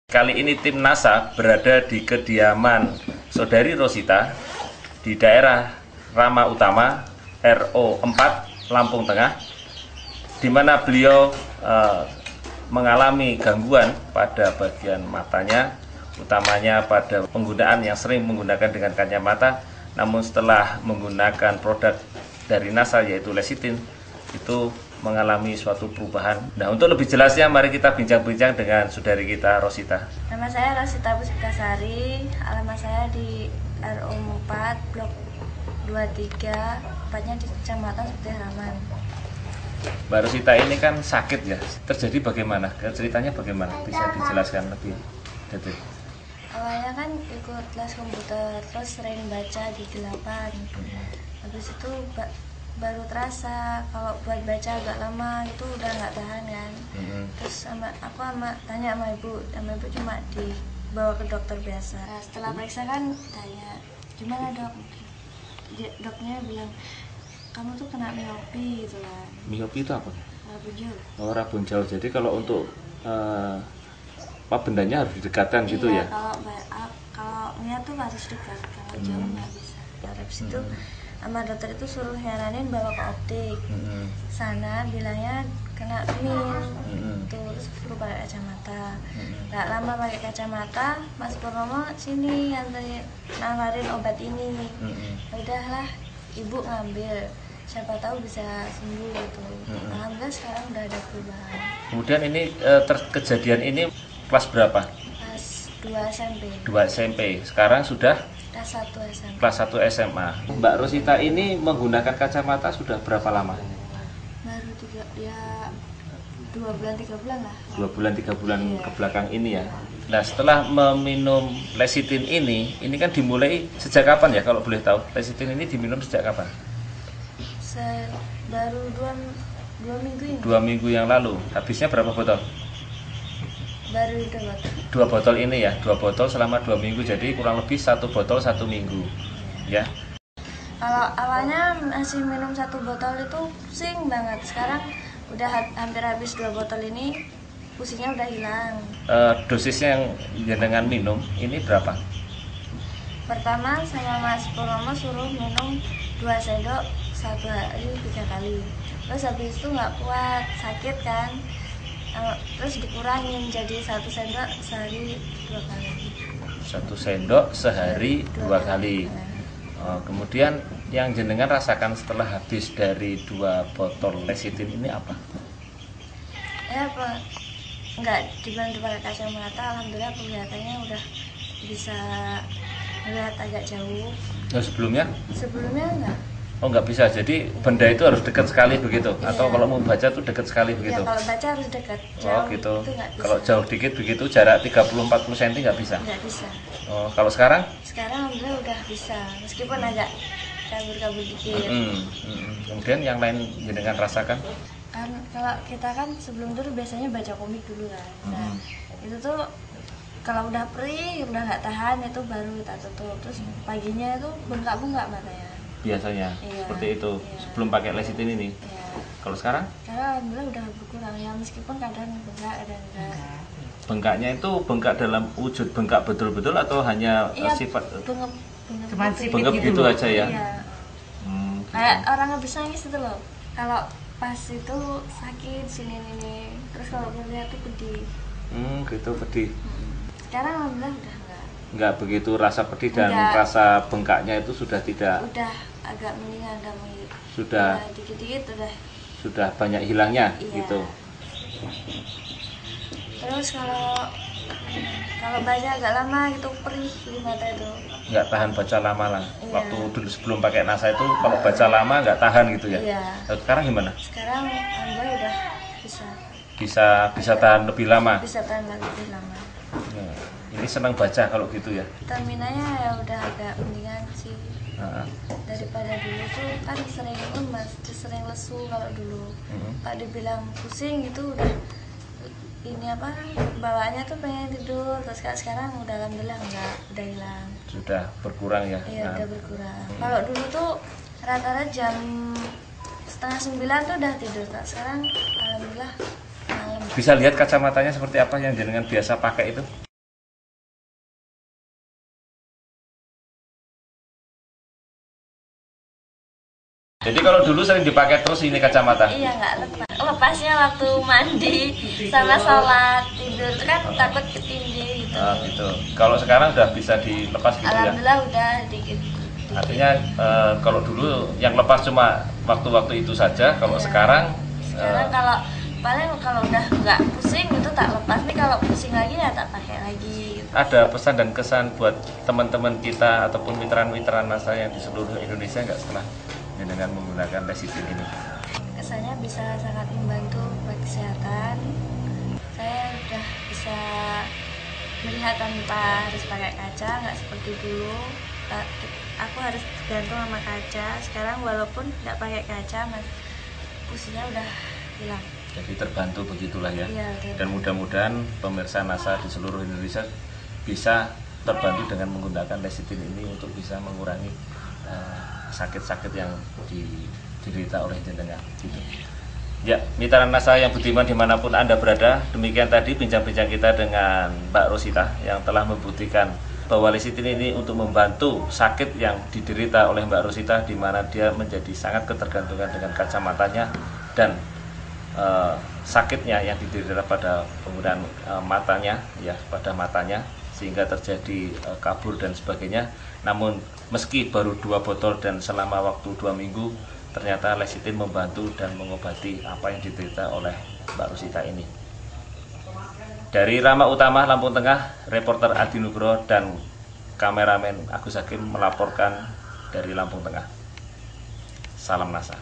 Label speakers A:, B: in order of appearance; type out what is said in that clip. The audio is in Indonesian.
A: Kali ini tim NASA berada di kediaman Saudari Rosita di daerah Rama Utama RO 4 Lampung Tengah, di mana beliau mengalami gangguan pada bagian matanya, utamanya pada penggunaan yang sering menggunakan dengan kacamata. Namun setelah menggunakan produk dari NASA yaitu lecithin, itu mengalami suatu perubahan. Nah, untuk lebih jelasnya mari kita bincang-bincang dengan saudari kita Rosita.
B: Nama saya Rosita Puspitasari, alamat saya di RO 4 Blok 23, tepatnya di Kecamatan Sutih Haraman.
A: Mbak Rosita ini kan sakit ya, terjadi bagaimana? Ceritanya bagaimana? Bisa dijelaskan lebih detail?
B: Awalnya kan ikut kelas komputer, terus sering baca di 8. Habis itu baru terasa kalau buat baca agak lama itu udah nggak tahan kan. Terus aku tanya sama ibu cuma dibawa ke dokter biasa. Nah, setelah periksa kan tanya, gimana dok? Dokternya bilang, kamu tuh kena miopi gitu kan.
A: Miopi itu apa?
B: Rabun jauh.
A: Oh, rabun jauh. Jadi kalau untuk bendanya harus didekatkan gitu ya?
B: Kalau melihat tuh harus dekat, kalau jauh nggak bisa. Habis itu sama dokter itu suruh nyaranin bawa ke optik. Sana bilangnya kena min, terus suruh pakai kacamata. Nggak lama pakai kacamata, Mas Purnomo sini nawarin obat ini. Udahlah, ibu ngambil, siapa tahu bisa sembuh gitu. Alhamdulillah sekarang udah ada perubahan.
A: Kemudian ini kejadian ini kelas berapa?
B: Kelas 2 SMP.
A: 2 SMP. Sekarang sudah
B: Kelas 1 SMP.
A: kelas 1 SMA. Mbak Rosita ini menggunakan kacamata sudah berapa lama?
B: Baru 2 bulan 3 bulan lah.
A: 2 bulan 3 bulan ke belakang ini ya. Nah, setelah meminum lecithin ini kan dimulai sejak kapan ya kalau boleh tahu? Lecithin ini diminum sejak kapan?
B: Baru 2 minggu ini.
A: 2 minggu yang lalu. Habisnya berapa botol?
B: Baru 2 botol.
A: 2 botol ini ya, 2 botol selama 2 minggu, jadi kurang lebih 1 botol 1 minggu ya.
B: Kalau awalnya masih minum 1 botol itu pusing banget. Sekarang udah hampir habis 2 botol ini, pusingnya udah hilang.
A: Dosisnya yang dengan minum ini berapa?
B: Pertama sama Mas Purnomo suruh minum 2 sendok 1 hari 3 kali. Terus habis itu nggak kuat, sakit kan. Terus dikurangin jadi 1 sendok sehari 2 kali.
A: 1 sendok sehari 2 kali. Kemudian yang jenengan rasakan setelah habis dari 2 botol lecithin ini apa?
B: Ya apa? Nggak dibantu pakai kacamata, alhamdulillah penglihatannya udah bisa melihat agak jauh.
A: Oh, sebelumnya?
B: Sebelumnya enggak.
A: Oh, nggak bisa, jadi benda itu harus dekat sekali begitu?
B: Iya.
A: Atau kalau mau baca tuh dekat sekali begitu?
B: Ya kalau baca harus dekat, jauh
A: Oh gitu,
B: itu nggak bisa.
A: kalau jauh dikit begitu jarak 30-40 cm nggak bisa?
B: Nggak bisa.
A: Oh, kalau sekarang?
B: Sekarang alhamdulillah udah bisa, meskipun agak kabur-kabur dikit.
A: Kemudian yang lain jenengan rasakan?
B: Kan kalau kita kan sebelum dulu biasanya baca komik dulu kan. Nah itu tuh kalau udah perih, udah nggak tahan itu baru kita tutup. Terus paginya itu bengkak-bengkak matanya.
A: Biasanya seperti itu sebelum pakai lecithin ini. Kalau sekarang?
B: Sekarang alhamdulillah udah berkurang ya, meskipun kadang bengkak kadang enggak.
A: Bengkaknya itu bengkak dalam wujud bengkak betul-betul atau hanya sifat bengkak gitu aja ya?
B: Iya. Kayak orang habis nangis itu loh. Kalau pas itu sakit sini terus kalau melihat tuh pedih.
A: Gitu pedih.
B: Sekarang alhamdulillah udah
A: enggak begitu rasa pedih dan rasa bengkaknya itu sudah tidak.
B: Udah agak mendingan,
A: sudah
B: dikit-dikit
A: sudah banyak hilangnya gitu.
B: Terus kalau baca agak lama itu perih di mata itu.
A: Nggak tahan baca lama lah. Waktu dulu sebelum pakai NASA itu kalau baca lama nggak tahan gitu ya. Lalu sekarang gimana?
B: Sekarang alhamdulillah udah
A: bisa tahan lebih lama.
B: Bisa tahan lebih lama.
A: Ini senang baca kalau gitu ya.
B: Staminanya ya udah agak mendingan sih. Daripada dulu tuh kan sering lemas, sering lesu kalau dulu. Pak dibilang pusing gitu udah bawaannya tuh pengen tidur. Terus sekarang udah alhamdulillah enggak, udah hilang.
A: Sudah berkurang ya?
B: Iya udah berkurang. Kalau dulu tuh rata-rata jam 8:30 tuh udah tidur. Sekarang alhamdulillah malam.
A: Bisa lihat kacamatanya seperti apa yang jenengan biasa pakai itu? Jadi kalau dulu sering dipakai terus ini kacamata?
B: Iya, nggak lepas. Lepasnya waktu mandi sama sholat tidur itu kan takut ketindih gitu.
A: Gitu. Kalau sekarang udah bisa dilepas gitu ya?
B: Alhamdulillah udah dikit.
A: Artinya kalau dulu yang lepas cuma waktu-waktu itu saja, kalau sekarang
B: kalau paling kalau udah nggak pusing itu tak lepas, nih kalau pusing lagi ya tak pakai lagi gitu.
A: Ada pesan dan kesan buat teman-teman kita ataupun mitra-mitra NASA yang di seluruh Indonesia nggak setelah dengan menggunakan lecithin ini?
B: Kesannya bisa sangat membantu buat kesehatan. Saya udah bisa melihat tanpa harus pakai kaca, nggak seperti dulu. Aku harus gantung sama kaca. Sekarang walaupun nggak pakai kaca, pusingnya udah hilang.
A: Jadi terbantu begitulah ya.
B: Iya,
A: dan mudah-mudahan pemirsa NASA di seluruh Indonesia bisa terbantu dengan menggunakan lecithin ini untuk bisa mengurangi sakit-sakit yang diderita oleh jenengan. Gitu. Ya, mitra NASA yang budiman dimanapun Anda berada, demikian tadi bincang-bincang kita dengan Mbak Rosita yang telah membuktikan bahwa lecithin ini untuk membantu sakit yang diderita oleh Mbak Rosita, di mana dia menjadi sangat ketergantungan dengan kacamatanya dan sakitnya yang diderita pada penggunaan matanya, ya pada matanya, sehingga terjadi kabur dan sebagainya. Namun meski baru 2 botol dan selama waktu 2 minggu, ternyata lecithin membantu dan mengobati apa yang diderita oleh Mbak Rosita ini. Dari Rama Utama, Lampung Tengah, reporter Adi Nugroho dan kameramen Agus Hakim melaporkan dari Lampung Tengah. Salam NASA.